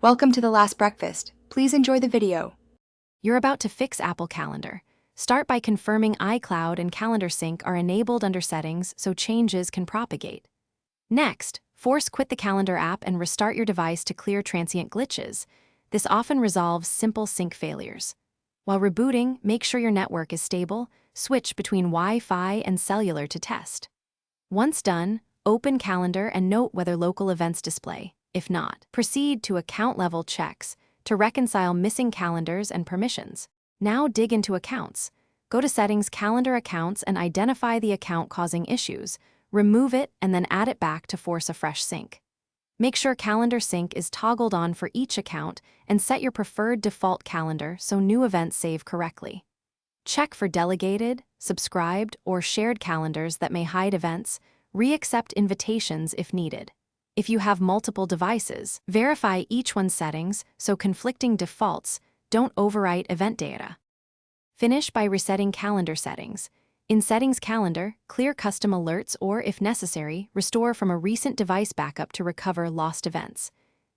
Welcome to The Last Breakfast. Please enjoy the video. You're about to fix Apple Calendar. Start by confirming iCloud and Calendar Sync are enabled under Settings so changes can propagate. Next, force quit the Calendar app and restart your device to clear transient glitches. This often resolves simple sync failures. While rebooting, make sure your network is stable. Switch between Wi-Fi and cellular to test. Once done, open Calendar and note whether local events display. If not, proceed to account-level checks to reconcile missing calendars and permissions. Now dig into Accounts. Go to Settings, Calendar Accounts, and identify the account causing issues. Remove it and then add it back to force a fresh sync. Make sure Calendar Sync is toggled on for each account and set your preferred default calendar so new events save correctly. Check for delegated, subscribed, or shared calendars that may hide events. Re-accept invitations if needed. If you have multiple devices, verify each one's settings so conflicting defaults don't overwrite event data. Finish by resetting calendar settings. In Settings Calendar, clear custom alerts or, if necessary, restore from a recent device backup to recover lost events.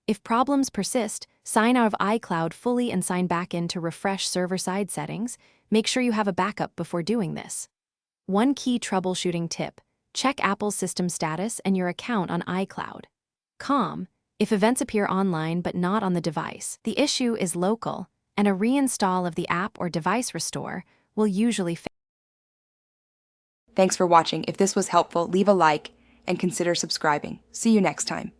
If problems persist, sign out of iCloud fully and sign back in to refresh server-side settings. Make sure you have a backup before doing this. One key troubleshooting tip: check Apple's system status and your account on iCloud. If events appear online but not on the device, the issue is local, and a reinstall of the app or device restore will usually fix. Thanks for watching. If this was helpful, leave a like and consider subscribing. See you next time.